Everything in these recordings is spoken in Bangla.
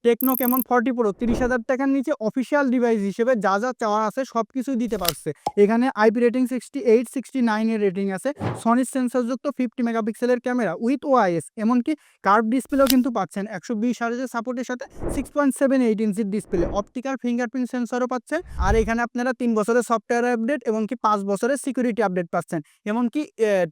টেকনো কেমন 40 প্রো 30,000 টাকার নিচে অফিসিয়াল ডিভাইস হিসেবে যা যা চাওয়া আছে সব কিছুই দিতে পারছে। এখানে আইপি রেটিং 68 69 এর রেটিং আছে, সনির সেন্সরযুক্ত 50 মেগাপিক্সেলের ক্যামেরা উইথ ওআইএস, এমনকি কার্ভ ডিসপ্লেও কিন্তু পাচ্ছেন 120 হার্জের সাপোর্টের সাথে 6.78 ইঞ্চির ডিসপ্লে, অপটিক্যাল ফিঙ্গারপ্রিন্ট সেন্সরও পাচ্ছেন। আর এখানে আপনারা 3 বছরের সফটওয়্যার আপডেট এবং কি 5 বছরের সিকিউরিটি আপডেট পাচ্ছেন। এমনকি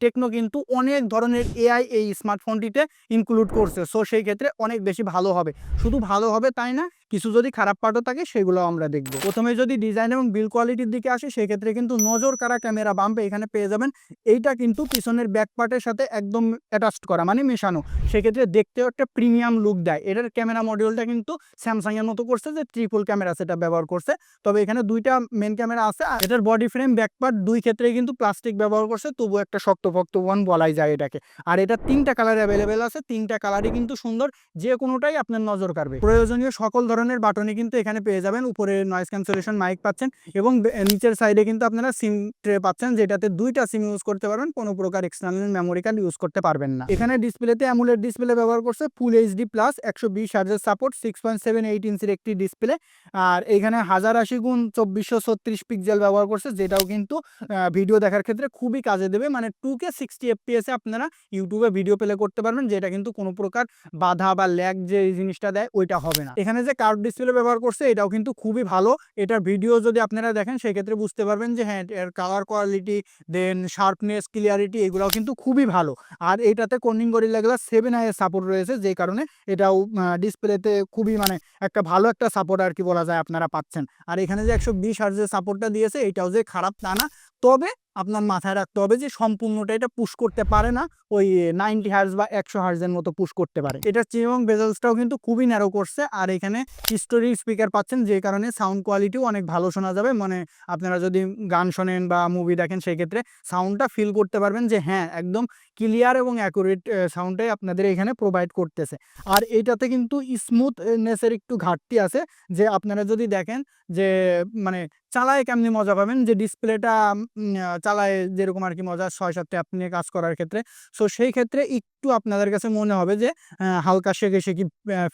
টেকনো কিন্তু অনেক ধরনের এআই এই স্মার্টফোনটিতে ইনক্লুড করছে, সো সেই ক্ষেত্রে অনেক বেশি ভালো হবে। শুধু ভালো হবে তাই না, কিছু যদি খারাপ পার্টও থাকে সেগুলো আমরা দেখব। প্রথমে যদি ডিজাইন এবং বিল কোয়ালিটির দিকে আসে সেক্ষেত্রে কিন্তু নজর কাড়া ক্যামেরা বাম্প এখানে পেয়ে যাবেন। এইটা কিন্তু পিছনের ব্যাক পার্টের সাথে একদম অ্যাটাচড করা, মানে মেশানো, সেক্ষেত্রে দেখতেও একটা প্রিমিয়াম লুক দেয়। এটার ক্যামেরা মডিউলটা কিন্তু স্যামসাং এর মতো করছে, যে ট্রিপল ক্যামেরা সেটা ব্যবহার করছে। তবে এখানে দুইটা মেন ক্যামেরা আছে। এটার বডি ফ্রেম ব্যাক পার্ট দুই ক্ষেত্রেই কিন্তু প্লাস্টিক ব্যবহার করছে, তবু একটা শক্তপোক্ত ওয়ান বলাই যায় এটাকে। আর এটা 3টা কালার অ্যাভেলেবেল আছে, 3টা কালারই কিন্তু সুন্দর, যে কোনোটাই আপনার নজর কাড়বে। প্রয়োজনীয় সকল ধরনের বাটনই কিন্তু এখানে পেয়ে যাবেন। উপরে নয়েজ ক্যান্সেলেশন মাইক পাচ্ছেন এবং নিচের সাইডে কিন্তু আপনারা সিম ট্রে পাচ্ছেন, যেটাতে দুইটা সিম ইউজ করতে পারবেন, কোনো প্রকার এক্সটার্নাল মেমোরি কার্ড ইউজ করতে পারবেন না। এখানে ডিসপ্লেতে অ্যামোলেড ডিসপ্লে ব্যবহার করছে, ফুল এইচডি প্লাস 120 হার্জের সাপোর্ট, 6.78 ইঞ্চির একটি ডিসপ্লে। আর এখানে 1080x2436 পিক্সেল ব্যবহার করছে, যেটাও কিন্তু ভিডিও দেখার ক্ষেত্রে খুবই কাজে দেবে। মানে 2K 60 FPS এ আপনারা ইউটিউবে ভিডিও প্লে করতে পারবেন, যেটা কিন্তু কোনো প্রকার বাধা বা ল্যাগ যে জিনিসটা দেয় ওইটা হবে না। এখানে যে কার্ভ ডিসপ্লে ব্যবহার করছে এটাও কিন্তু খুবই ভালো। এটার ভিডিও যদি আপনারা দেখেন সেক্ষেত্রে বুঝতে পারবেন যে হ্যাঁ, এর কালার কোয়ালিটি, দেন শার্পনেস, ক্লিয়ারিটি এগুলোও কিন্তু খুবই ভালো। আর এটাতে কর্নিং গরিলা গ্লাস 7i এর সাপোর্ট রয়েছে, যে কারণে এটাও ডিসপ্লেতে খুবই মানে একটা ভালো একটা সাপোর্ট আর কি বলা যায় আপনারা পাচ্ছেন। আর এখানে যে 120 হার্জের সাপোর্টটা দিয়েছে এটাও যে খারাপ তা না, তবে আপনার মাথায় রাখতে হবে যে সম্পূর্ণটা এটা পুশ করতে পারে না, ওই 90 হার্জ বা 100 হার্জের মতো পুশ করতে পারে। এটার চিপ এবং বেজেলসটাও কিন্তু খুবই ন্যারো করছে। আর এখানে স্টোরি স্পিকার পাচ্ছেন, যে কারণে সাউন্ড কোয়ালিটিও অনেক ভালো শোনা যাবে। মানে আপনারা যদি গান শোনেন বা মুভি দেখেন সেক্ষেত্রে সাউন্ডটা ফিল করতে পারবেন যে হ্যাঁ, একদম ক্লিয়ার এবং অ্যাকুরেট সাউন্ডটাই আপনাদের এখানে প্রোভাইড করতেছে। আর এইটাতে কিন্তু স্মুথনেসের একটু ঘাটতি আছে, যে আপনারা যদি দেখেন যে মানে চালায় কেমনি মজা পাবেন, যে ডিসপ্লেটা চালায় যেরকম আর কি মজা 6-7 ট্যাপ নিয়ে কাজ করার ক্ষেত্রে, সো সেই ক্ষেত্রে একটু আপনাদের কাছে মনে হবে যে হালকা শেখে শেখি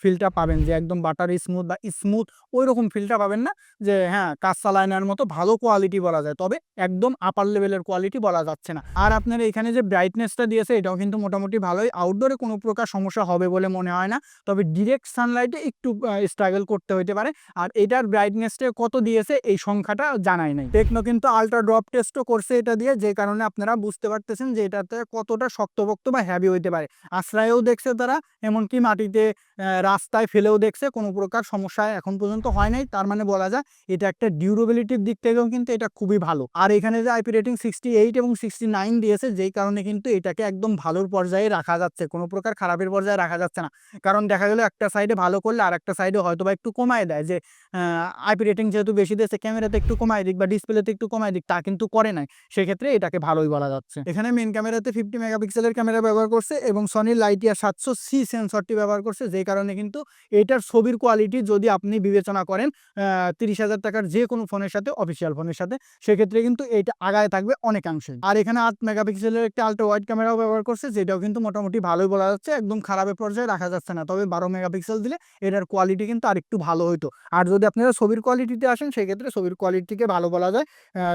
ফিলটা পাবেন, যে একদম বাটারি স্মুথ বা স্মুথ ওই রকম ফিলটা পাবেন না, যে হ্যাঁ কাজ চালায় নেওয়ার মতো ভালো কোয়ালিটি বলা যায়, তবে একদম আপার লেভেলের কোয়ালিটি বলা যাচ্ছে না। আর আপনার এখানে যে ব্রাইটনেসটা দিয়েছে এটাও কিন্তু মোটামুটি ভালোই, আউটডোরে কোনো প্রকার সমস্যা হবে বলে মনে হয় না, তবে ডিরেক্ট সানলাইটে একটু স্ট্রাগল করতে হতে পারে। আর এটার ব্রাইটনেসটা কত দিয়েছে এই সংখ্যাটা জানাই নাই। টেকনো কিন্তু আলট্রা ড্রপ টেস্টও করছে এটা দিয়ে, যে কারণে আপনারা বুঝতে পারতেছেন যে এটাতে কতটা শক্তপোক্ত বা হ্যাভি হইতে পারে। আশ্রয়েও দেখছে তারা, এমনকি মাটিতে রাস্তায় ফেলেও দেখছে, কোনো প্রকার সমস্যা এখন পর্যন্ত হয় নাই। তার মানে বলা যায় এটা একটা ডিউরেবিলিটির দিক থেকেও কিন্তু এটা খুবই ভালো। আর এখানে যে আইপি রেটিং 68 এবং 69 দিয়েছে, যেই কারণে কিন্তু এটাকে একদম ভালোর পর্যায়ে রাখা যাচ্ছে, কোনো প্রকার খারাপের পর্যায়ে রাখা যাচ্ছে না। কারণ দেখা গেল একটা সাইডে ভালো করলে আর একটা সাইডে হয়তো বা একটু কমায় দেয়, যে আইপি রেটিং যেহেতু বেশি দিয়েছে ক্যামেরাতে একটু কমায় দিক বা ডিসপ্লেতে একটু কমায় দিক, তা কিন্তু করে নাই, সেক্ষেত্রে এটাকে ভালোই বলা যাচ্ছে। এখানে মেন ক্যামেরাতে 50 মেগাপিক্সেলের ক্যামেরা ব্যবহার করছে এবং সনির লাইটিয়া 700C সেন্সরটি ব্যবহার করছে, যেই কারণে কিন্তু এটার ছবির কোয়ালিটি যদি আপনি বিবেচনা করেন 30,000 টাকার যে কোনো ফোনের সাথে, অফিসিয়াল ফোনের সাথে, সেক্ষেত্রে কিন্তু এইটা আগায় থাকবে অনেকাংশে। আর এখানে 8 মেগাপিক্সেলের একটা আলট্রা ওয়াইড ক্যামেরাও ব্যবহার করছে, যেটাও কিন্তু মোটামুটি ভালোই বলা যাচ্ছে, একদম খারাপের পর্যায়ে রাখা যাচ্ছে না। তবে 12 মেগাপিক্সেল দিলে এটার কোয়ালিটি কিন্তু আরেকটু ভালো হতো। আর যদি আপনারা ছবির কোয়ালিটিতে আসেন সেক্ষেত্রে ছবির কোয়ালিটিকে ভালো বলা যায়।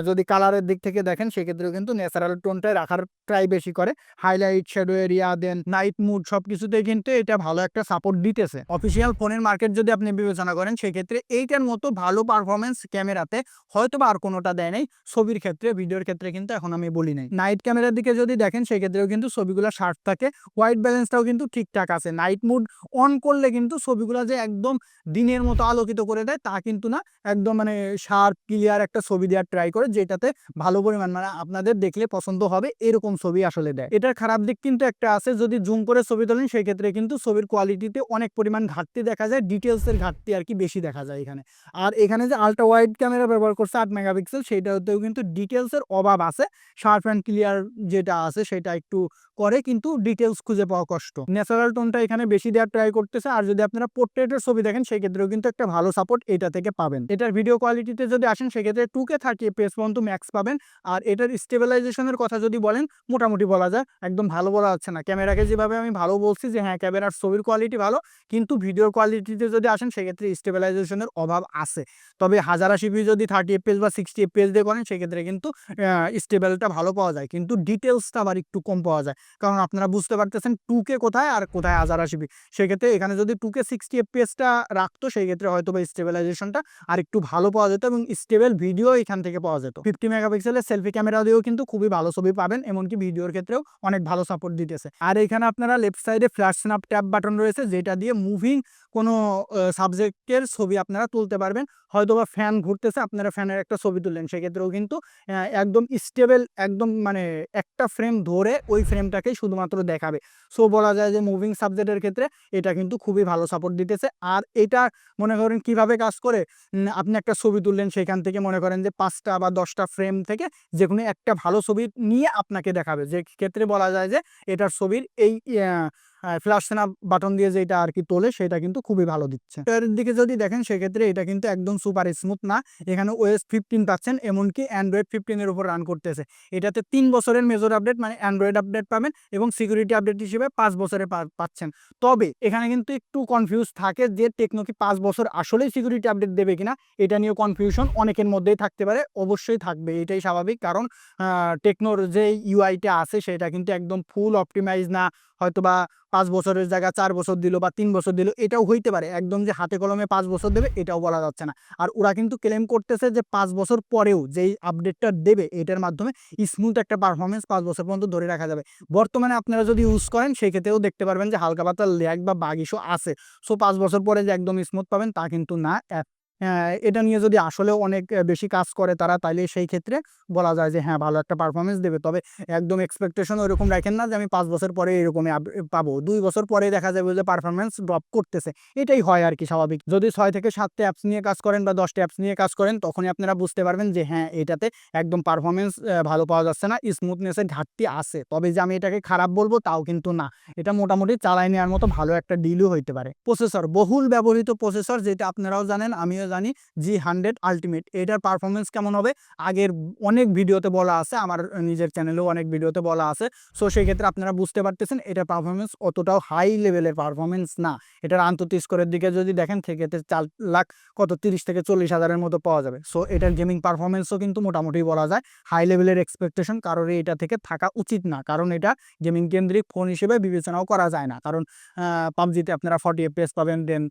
যদি কালারের দিক থেকে দেখেন সেক্ষেত্রেও কিন্তু ন্যাচারাল টোনটাই রাখার ট্রাই বেশি করে। হাইলাইট, শ্যাডো এরিয়া, দেন নাইট মুড সবকিছুতেই কিন্তু এটা ভালো একটা সাপোর্ট দিতেছে। অফিসিয়াল ফোনের মার্কেট যদি আপনি বিবেচনা করেন সেক্ষেত্রে এইটার মতো ভালো পারফরমেন্স ক্যামেরাতে হয়তো বা আর কোনোটা দেয় নাই ছবির ক্ষেত্রে, ভিডিওর ক্ষেত্রে কিন্তু এখন আমি বলি নাই। নাইট ক্যামেরার দিকে যদি দেখেন সেক্ষেত্রেও কিন্তু ছবিগুলো শার্প থাকে, হোয়াইট ব্যালেন্সটাও কিন্তু ঠিকঠাক আছে। নাইট মুড অন করলে কিন্তু ছবিগুলো যে একদম দিনের মতো আলোকিত করে দেয় তা কিন্তু না, একদম মানে শার্প ক্লিয়ার একটা ছবি দেওয়ার ট্রাই করে, যেটাতে ভালো পরিমাণ মানে আপনাদের দেখলে পছন্দ হবে এরকম ছবি আসলে দেয়। এটার খারাপ দিক কিন্তু একটা আছে, যদি জুম করে ছবি তোলেন সেই ক্ষেত্রে কিন্তু ছবির কোয়ালিটিতে অনেক পরিমাণ ঘাটতি দেখা যায়, ডিটেলসের ঘাটতি আর কি বেশি দেখা যায় এখানে। আর এখানে যে আলট্রা ওয়াইড ক্যামেরা ব্যবহার করছে 8 মেগাপিক্সেল, সেইটাতেও কিন্তু ডিটেলসের অভাব আছে। শার্প অ্যান্ড ক্লিয়ার যেটা আছে সেটা একটু করে, কিন্তু ডিটেলস খুঁজে পাওয়া কষ্ট। ন্যাচারাল টোনটা এখানে বেশি দেওয়ার ট্রাই করতেছে। আর যদি আপনারা পোর্ট্রেটের ছবি দেখেন সেই ক্ষেত্রেও কিন্তু একটা ভালো সাপোর্ট এটা থেকে পাবেন। এটার ভিডিও কোয়ালিটিতে যদি আসেন সেক্ষেত্রে 2K 30 FPS পর্যন্ত ম্যাক্স পাবেন। আর এটার স্টেবিলাইজেশনের কথা যদি বলেন মোটামুটি বলা যায়, একদম ভালো বলা যাচ্ছে না। ক্যামেরাকে যেভাবে আমি ভালো বলছি যে হ্যাঁ ক্যামেরার ছবির কোয়ালিটি ভালো, কিন্তু ভিডিওর কোয়ালিটিতে যদি আসেন সেক্ষেত্রে স্টেবিলাইজেশনের অভাব আছে। তবে 1080p যদি 30 fps বা 60 fps দিয়ে করেন সেক্ষেত্রে কিন্তু স্টেবলটা ভালো পাওয়া যায়, কিন্তু ডিটেলসটা আবার একটু কম পাওয়া যায়। কারণ আপনারা বুঝতে পারতেছেন 2K কোথায় আর কোথায় 1080p। সেক্ষেত্রে এখানে যদি 2K 60 fps রাখতো সেই ক্ষেত্রে হয়তো বা স্টেবিলাইজেশনটা আর একটু ভালো পাওয়া যেত এবং স্টেবল ভিডিও এখান থেকে পাওয়া যেত। 50 মেগাপিক্সেলের সেলফি ক্যামেরা দিয়েও কিন্তু খুবই ভালো ছবি পাবেন, এমনকি ভিডিওর ক্ষেত্রেও অনেক ভালো সাপোর্ট দিতেছে। আর এখানে আপনারা লেফট সাইডে ফ্ল্যাশ স্ন্যাপ ট্যাব বাটন রয়েছে, যেটা দিয়ে মুভিং কোনো সাবজেক্টের ছবি আপনারা তুলতে পারবেন। হয়তোবা ফ্যান ঘুরতেছে, আপনারা ফ্যানের একটা ছবি তুললেন, সেক্ষেত্রেও কিন্তু একদম স্টেবল, একদম মানে একটা ফ্রেম ধরে ওই ফ্রেমটাকেই শুধুমাত্র দেখাবে। সো বলা যায় যে মুভিং সাবজেক্টের ক্ষেত্রে এটা কিন্তু খুবই ভালো সাপোর্ট দিতেছে। আর এটা মনে করেন কিভাবে কাজ করে, আপনি একটা ছবি তুললেন, সেখান থেকে মনে করেন যে 5টা বা 10টা ফ্রেম থেকে যে কোনো একটা ভালো ছবি নিয়ে আপনাকে দেখাবে, যে ক্ষেত্রে বলা যায় যে এটার ছবির এই ফ্ল্যাশ স্ন্যাপ বাটন দিয়ে যেটা আর কি তোলে সেটা কিন্তু খুবই ভালো দিচ্ছে। এর দিকে যদি দেখেন সেক্ষেত্রে এটা কিন্তু একদম সুপার স্মুথ না, এখানে ওএস 15 পাচ্ছেন, এমনকি অ্যান্ড্রয়েড 15 এর উপর রান করতেছে। এটাতে 3 বছরের মেজর আপডেট মানে অ্যান্ড্রয়েড আপডেট পাবেন এবং সিকিউরিটি আপডেট হিসেবে 5 বছরের পাচ্ছেন। তবে এখানে কিন্তু একটু কনফিউজ থাকে যে টেকনো কি 5 বছর আসলেই সিকিউরিটি আপডেট দেবে কিনা, এটা নিয়ে কনফিউশন অনেকের মধ্যেই থাকতে পারে। অবশ্যই থাকবে, এটাই স্বাভাবিক, কারণ টেকনোর যে ইউআইটা আছে সেটা কিন্তু একদম ফুল অপটিমাইজ না। হয়তোবা 5 বছরের জায়গায় 4 বছর দিল বা 3 বছর দিল, এটাও হইতে পারে। একদম যে হাতে কলমে 5 বছর দেবে এটাও বলা যাচ্ছে না। আর ওরা কিন্তু ক্লেম করতেছে যে 5 বছর পরেও যেই আপডেটটা দেবে এটার মাধ্যমে স্মুথ একটা পারফরমেন্স 5 বছর পর্যন্ত ধরে রাখা যাবে। বর্তমানে আপনারা যদি ইউজ করেন সেক্ষেত্রেও দেখতে পারবেন যে হালকা পাতলা ল্যাগ বা বাগ ইস্যু আছে। সো 5 বছর পরে যে একদম স্মুথ পাবেন তা কিন্তু না। এটা নিয়ে যদি আসলেও অনেক বেশি কাজ করে তারা, তাইলে সেই ক্ষেত্রে বলা যায় যে হ্যাঁ ভালো একটা পারফরমেন্স দেবে। তবে একদম এক্সপেকটেশন ওইরকম রাখেন না যে আমি 5 বছর পরে এরকমই পাবো। 2 বছর পরে দেখা যাবে যে পারফরমেন্স ড্রপ করতেছে। এটাই হয় আর কি স্বাভাবিক। যদি 6 থেকে 7টা অ্যাপস নিয়ে কাজ করেন বা 10টা অ্যাপস নিয়ে কাজ করেন, তখনই আপনারা বুঝতে পারবেন যে হ্যাঁ এটাতে একদম পারফরমেন্স ভালো পাওয়া যাচ্ছে না, স্মুথনেসের ঘাটতি আছে। তবে যে আমি এটাকে খারাপ বলবো তাও কিন্তু না, এটা মোটামুটি চালায় নেওয়ার মতো ভালো একটা ডিলও হইতে পারে। প্রসেসর, বহুল ব্যবহৃত প্রসেসর, যেটা আপনারাও জানেন আমিও জানি, G100 আলটিমেট। এটার পারফরমেন্স কেমন হবে আগের অনেক ভিডিওতে বলা আছে, আমার নিজের চ্যানেলেও অনেক ভিডিওতে বলা আছে। সো সেই ক্ষেত্রে আপনারা বুঝতে পারতেছেন এটার পারফরমেন্স অতটাও হাই লেভেলের পারফরমেন্স না। এটার আন্তঃ স্কোরের দিকে যদি দেখেন সেক্ষেত্রে 4 লাখ কত 30 থেকে 40 হাজারের মতো পাওয়া যাবে। সো এটার গেমিং পারফরমেন্সও কিন্তু মোটামুটি বলা যায় হাই লেভেলের এক্সপেকটেশন কারোর এটা থেকে থাকা উচিত না, কারণ এটা গেমিং কেন্দ্রিক ফোন হিসেবে বিবেচনাও করা যায় না। কারণ পাবজিতে আপনারা 40 FPS পাবেন, দেন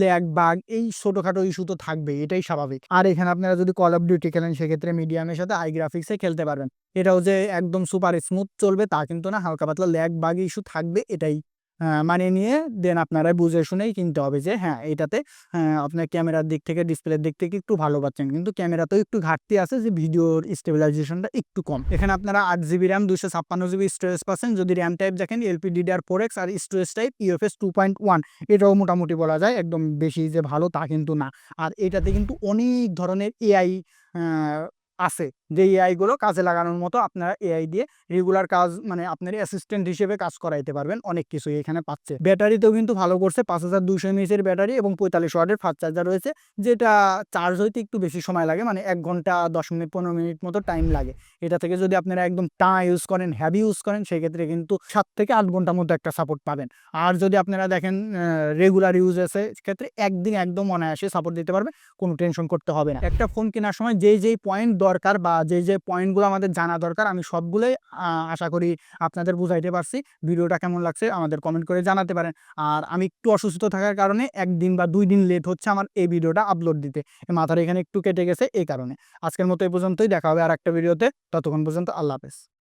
ল্যাগ বাগ এই ছোটখাটো ইস্যু তো থাকবেই, এটাই স্বাভাবিক। আর এখানে আপনারা যদি কল অফ ডিউটি খেলেন সেক্ষেত্রে মিডিয়ামের সাথে হাই গ্রাফিক্সে খেলতে পারবেন। এটাও যে একদম সুপার স্মুথ চলবে তা কিন্তু না, হালকা পাতলা ল্যাগ বাগ ইস্যু থাকবে, এটাই মানিয়ে নিয়ে দেন আপনারা বুঝে শুনেই কিনতে হবে যে হ্যাঁ এটাতে আপনার ক্যামেরার দিক থেকে ডিসপ্লের দিক থেকে একটু ভালো পাচ্ছেন, কিন্তু ক্যামেরাতেও একটু ঘাটতি আছে যে ভিডিওর স্টেবিলাইজেশনটা একটু কম। এখানে আপনারা 8GB র্যাম 256GB স্টোরেজ পাচ্ছেন। যদি র্যাম টাইপ দেখেন LPDDR4X আর স্টোরেজ টাইপ UFS 2.1, এটাও মোটামুটি বলা যায় একদম বেশি যে ভালো তা কিন্তু না। আর এটাতে কিন্তু অনেক ধরনের এআই আছে, যে এআই গুলো কাজে লাগানোর মতো। আপনারা এআই দিয়ে রেগুলার কাজ মানে আপনার অ্যাসিস্ট্যান্ট হিসেবে কাজ করাইতে পারবেন, অনেক কিছুই এখানে পাচ্ছে। ব্যাটারিতেও কিন্তু ভালো করছে, 5200 mAh এর ব্যাটারি এবং 45 ওয়াটের ফাস্ট চার্জার রয়েছে, যেটা চার্জ হইতে একটু বেশি সময় লাগে, মানে 1 ঘন্টা 10 মিনিট 15 মিনিট মতো টাইম লাগে। এটা থেকে যদি আপনারা একদম টানা ইউজ করেন, হেভি ইউজ করেন, সেক্ষেত্রে কিন্তু 7 থেকে 8 ঘন্টার মধ্যে একটা সাপোর্ট পাবেন। আর যদি আপনারা দেখেন রেগুলার ইউজেসে ক্ষেত্রে একদিন একদম অনায়াসে সাপোর্ট দিতে পারবে, কোনো টেনশন করতে হবে না। একটা ফোন কেনার সময় যেই পয়েন্ট দরকার বা যেই পয়েন্টগুলো আমাদের জানা দরকার, আমি সবগুলোই আশা করি আপনাদের বুঝাইতে পারছি। ভিডিওটা কেমন লাগছে আমাদের কমেন্ট করে জানাতে পারেন। আর আমি একটু অসুস্থ থাকার কারণে 1 দিন বা 2 দিন লেট হচ্ছে আমার এই ভিডিওটা আপলোড দিতে, মাথার এখানে একটু কেটে গেছে এই কারণে। আজকের মতো এই পর্যন্তই, দেখা হবে আর একটা ভিডিওতে। ততক্ষণ পর্যন্ত আল্লাহ হাফেজ।